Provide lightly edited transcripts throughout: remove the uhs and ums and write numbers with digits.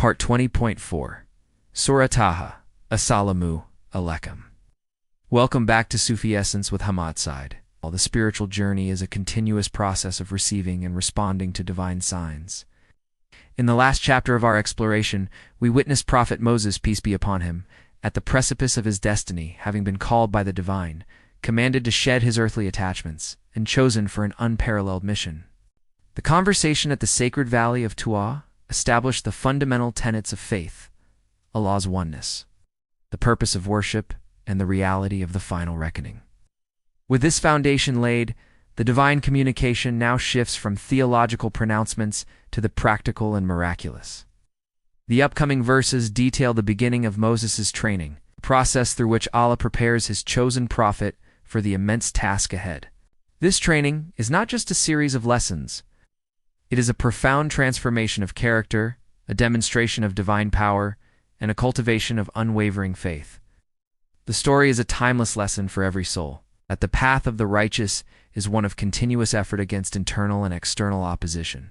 Part 20.4 Surah Taha, Assalamu alaikum. Welcome back to Sufi Essence with Hammad Syed. The spiritual journey is a continuous process of receiving and responding to divine signs. In the last chapter of our exploration, we witnessed Prophet Moses, peace be upon him, at the precipice of his destiny, having been called by the divine, commanded to shed his earthly attachments, and chosen for an unparalleled mission. The conversation at the sacred valley of Tuwa established the fundamental tenets of faith, Allah's oneness, the purpose of worship, and the reality of the final reckoning. With this foundation laid, the divine communication now shifts from theological pronouncements to the practical and miraculous. The upcoming verses detail the beginning of Moses' training, a process through which Allah prepares his chosen prophet for the immense task ahead. This training is not just a series of lessons. It is a profound transformation of character, a demonstration of divine power, and a cultivation of unwavering faith. The story is a timeless lesson for every soul, that the path of the righteous is one of continuous effort against internal and external opposition,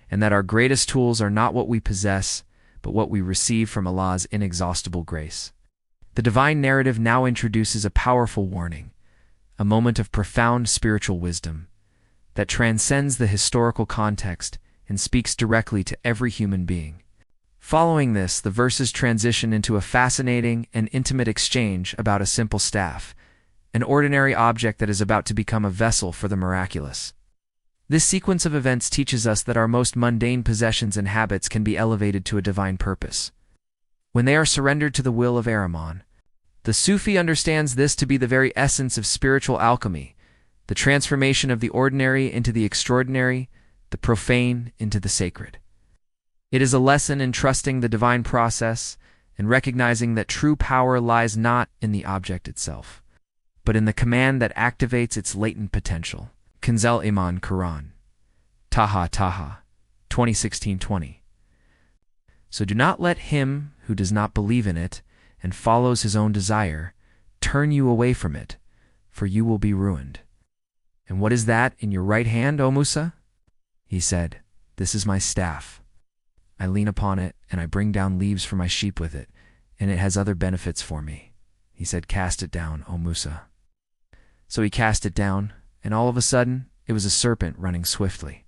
and that our greatest tools are not what we possess, but what we receive from Allah's inexhaustible grace. The divine narrative now introduces a powerful warning, a moment of profound spiritual wisdom that transcends the historical context and speaks directly to every human being. Following this, the verses transition into a fascinating and intimate exchange about a simple staff, an ordinary object that is about to become a vessel for the miraculous. This sequence of events teaches us that our most mundane possessions and habits can be elevated to a divine purpose when they are surrendered to the will of Ahriman. The Sufi understands this to be the very essence of spiritual alchemy, the transformation of the ordinary into the extraordinary, the profane into the sacred. It is a lesson in trusting the divine process and recognizing that true power lies not in the object itself, but in the command that activates its latent potential. Kanzel Iman Quran. Taha, 2016-20. So do not let him who does not believe in it and follows his own desire turn you away from it, for you will be ruined. And what is that in your right hand, O Musa? He said, This is my staff. I lean upon it, and I bring down leaves for my sheep with it, and it has other benefits for me. He said, Cast it down, O Musa. So he cast it down, and all of a sudden, it was a serpent running swiftly.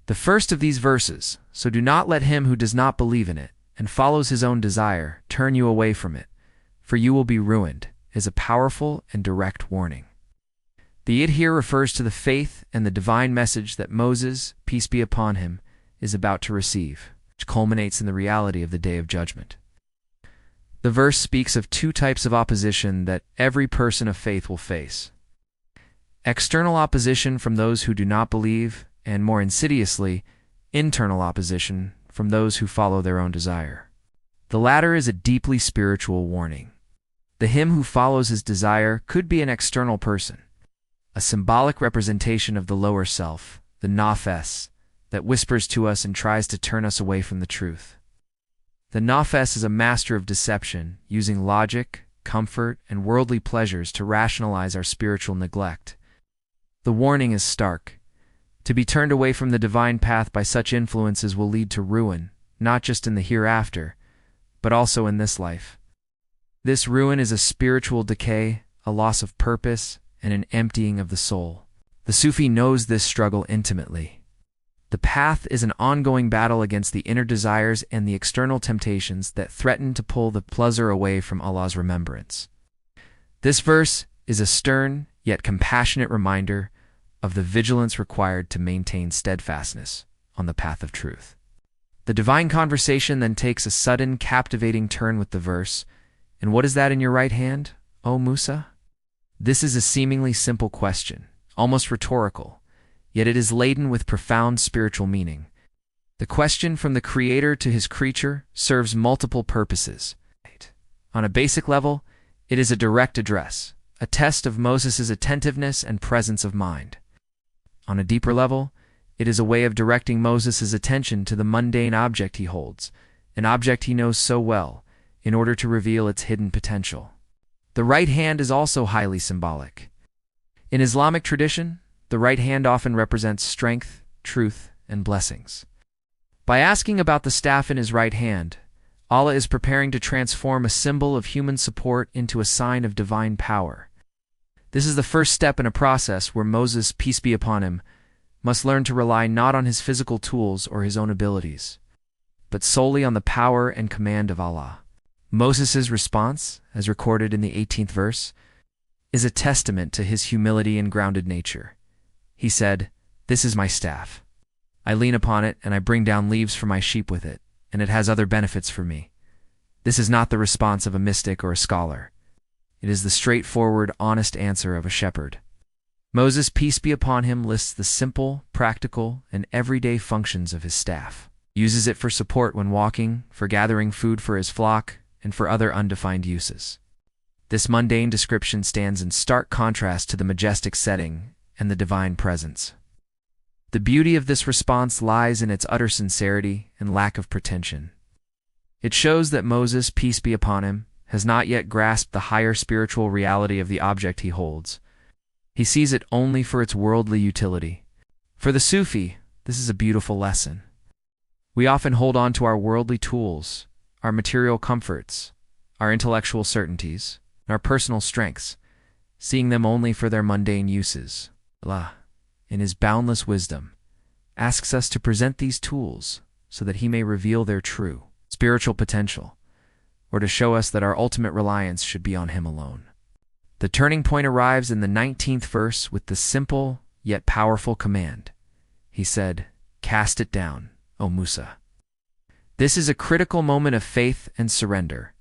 The first of these verses, so do not let him who does not believe in it and follows his own desire turn you away from it, for you will be ruined, is a powerful and direct warning. The id here refers to the faith and the divine message that Moses, peace be upon him, is about to receive, which culminates in the reality of the Day of Judgment. The verse speaks of two types of opposition that every person of faith will face. External opposition from those who do not believe, and more insidiously, internal opposition from those who follow their own desire. The latter is a deeply spiritual warning. The him who follows his desire could be an external person, a symbolic representation of the lower self, the nafs, that whispers to us and tries to turn us away from the truth. The nafs is a master of deception, using logic, comfort, and worldly pleasures to rationalize our spiritual neglect. The warning is stark. To be turned away from the divine path by such influences will lead to ruin, not just in the hereafter, but also in this life. This ruin is a spiritual decay, a loss of purpose, and an emptying of the soul. The Sufi knows this struggle intimately. The path is an ongoing battle against the inner desires and the external temptations that threaten to pull the pleasure away from Allah's remembrance. This verse is a stern yet compassionate reminder of the vigilance required to maintain steadfastness on the path of truth. The divine conversation then takes a sudden, captivating turn with the verse, And what is that in your right hand, O Musa? This is a seemingly simple question, almost rhetorical, yet it is laden with profound spiritual meaning. The question from the Creator to his creature serves multiple purposes. On a basic level, it is a direct address, a test of Moses' attentiveness and presence of mind. On a deeper level, it is a way of directing Moses' attention to the mundane object he holds, an object he knows so well, in order to reveal its hidden potential. The right hand is also highly symbolic. In Islamic tradition, the right hand often represents strength, truth, and blessings. By asking about the staff in his right hand, Allah is preparing to transform a symbol of human support into a sign of divine power. This is the first step in a process where Moses, peace be upon him, must learn to rely not on his physical tools or his own abilities, but solely on the power and command of Allah. Moses' response, as recorded in the 18th verse, is a testament to his humility and grounded nature. He said, "This is my staff. I lean upon it and I bring down leaves for my sheep with it, and it has other benefits for me." This is not the response of a mystic or a scholar. It is the straightforward, honest answer of a shepherd. Moses, peace be upon him, lists the simple, practical, and everyday functions of his staff. He uses it for support when walking, for gathering food for his flock, and for other undefined uses. This mundane description stands in stark contrast to the majestic setting and the divine presence. The beauty of this response lies in its utter sincerity and lack of pretension. It shows that Moses, peace be upon him, has not yet grasped the higher spiritual reality of the object he holds. He sees it only for its worldly utility. For the Sufi, this is a beautiful lesson. We often hold on to our worldly tools, our material comforts, our intellectual certainties, and our personal strengths, seeing them only for their mundane uses. Allah, in His boundless wisdom, asks us to present these tools so that He may reveal their true spiritual potential, or to show us that our ultimate reliance should be on Him alone. The turning point arrives in the 19th verse with the simple yet powerful command. He said, "Cast it down, O Musa." This is a critical moment of faith and surrender.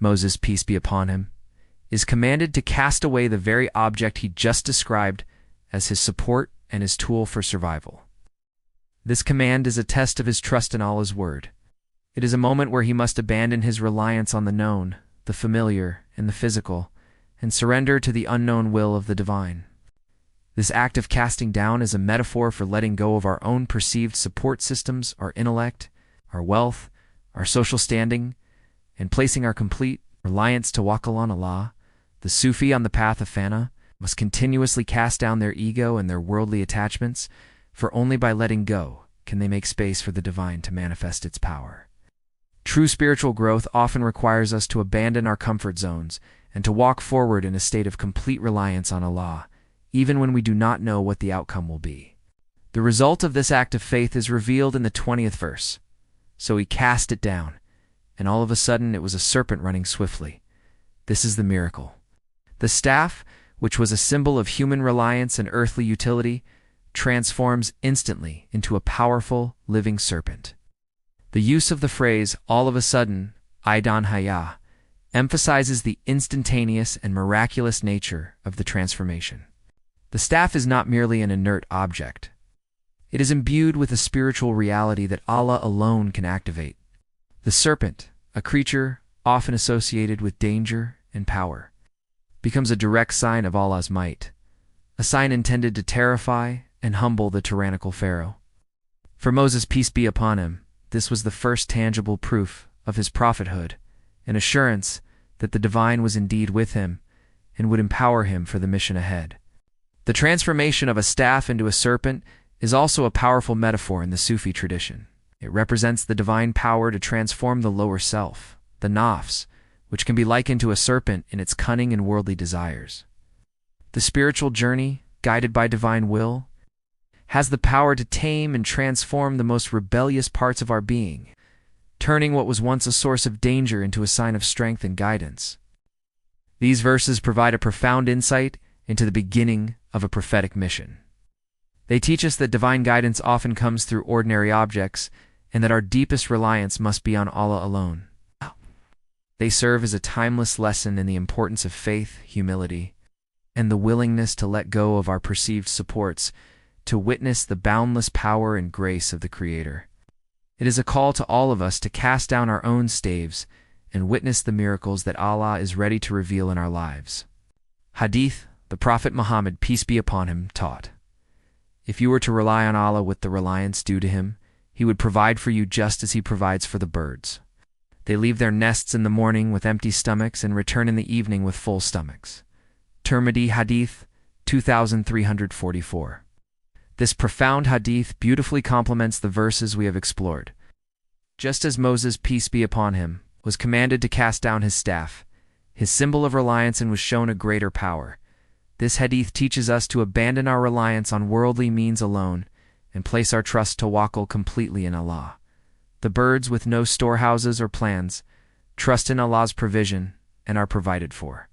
Moses, peace be upon him, is commanded to cast away the very object he just described as his support and his tool for survival. This command is a test of his trust in Allah's word. It is a moment where he must abandon his reliance on the known, the familiar, and the physical, and surrender to the unknown will of the divine. This act of casting down is a metaphor for letting go of our own perceived support systems, our intellect, our wealth, our social standing, and placing our complete reliance to tawakkul on Allah. The Sufi on the path of fana must continuously cast down their ego and their worldly attachments, for only by letting go can they make space for the divine to manifest its power. True spiritual growth often requires us to abandon our comfort zones and to walk forward in a state of complete reliance on Allah, even when we do not know what the outcome will be. The result of this act of faith is revealed in the 20th verse. So he cast it down, and all of a sudden it was a serpent running swiftly. This is the miracle. The staff, which was a symbol of human reliance and earthly utility, transforms instantly into a powerful, living serpent. The use of the phrase, all of a sudden, Aidan Haya, emphasizes the instantaneous and miraculous nature of the transformation. The staff is not merely an inert object. It is imbued with a spiritual reality that Allah alone can activate. The serpent, a creature often associated with danger and power, becomes a direct sign of Allah's might, a sign intended to terrify and humble the tyrannical Pharaoh. For Moses, peace be upon him, this was the first tangible proof of his prophethood, an assurance that the divine was indeed with him and would empower him for the mission ahead. The transformation of a staff into a serpent is also a powerful metaphor in the Sufi tradition. It represents the divine power to transform the lower self, the nafs, which can be likened to a serpent in its cunning and worldly desires. The spiritual journey, guided by divine will, has the power to tame and transform the most rebellious parts of our being, turning what was once a source of danger into a sign of strength and guidance. These verses provide a profound insight into the beginning of a prophetic mission. They teach us that divine guidance often comes through ordinary objects and that our deepest reliance must be on Allah alone. They serve as a timeless lesson in the importance of faith, humility, and the willingness to let go of our perceived supports to witness the boundless power and grace of the Creator. It is a call to all of us to cast down our own staves and witness the miracles that Allah is ready to reveal in our lives. Hadith, the Prophet Muhammad, peace be upon him, taught, "If you were to rely on Allah with the reliance due to Him, He would provide for you just as He provides for the birds. They leave their nests in the morning with empty stomachs and return in the evening with full stomachs." Tirmidhi Hadith 2344. This profound hadith beautifully complements the verses we have explored. Just as Moses, peace be upon him, was commanded to cast down his staff, his symbol of reliance, and was shown a greater power, this hadith teaches us to abandon our reliance on worldly means alone and place our trust tawakkul completely in Allah. The birds with no storehouses or plans trust in Allah's provision and are provided for.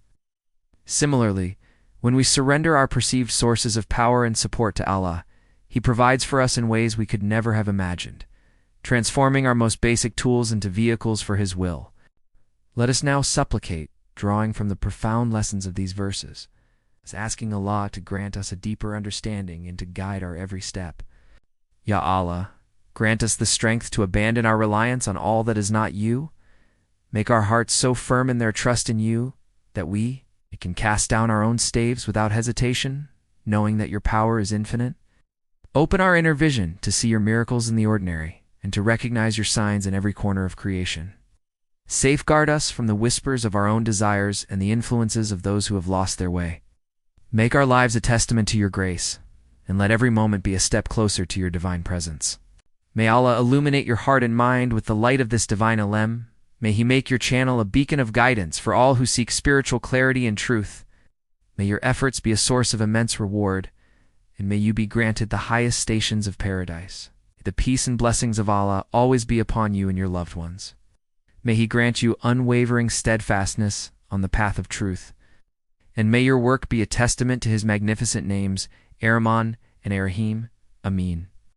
Similarly, when we surrender our perceived sources of power and support to Allah, He provides for us in ways we could never have imagined, transforming our most basic tools into vehicles for His will. Let us now supplicate, drawing from the profound lessons of these verses, as asking Allah to grant us a deeper understanding and to guide our every step. Ya Allah, grant us the strength to abandon our reliance on all that is not You. Make our hearts so firm in their trust in You that we can cast down our own staves without hesitation, knowing that Your power is infinite. Open our inner vision to see Your miracles in the ordinary and to recognize Your signs in every corner of creation. Safeguard us from the whispers of our own desires and the influences of those who have lost their way. Make our lives a testament to Your grace, and let every moment be a step closer to Your divine presence. May Allah illuminate your heart and mind with the light of this divine ilm. May He make your channel a beacon of guidance for all who seek spiritual clarity and truth. May your efforts be a source of immense reward, and may you be granted the highest stations of paradise. The peace and blessings of Allah always be upon you and your loved ones. May He grant you unwavering steadfastness on the path of truth, and may your work be a testament to His magnificent names, Ar-Rahman and Ar-Rahim. Ameen.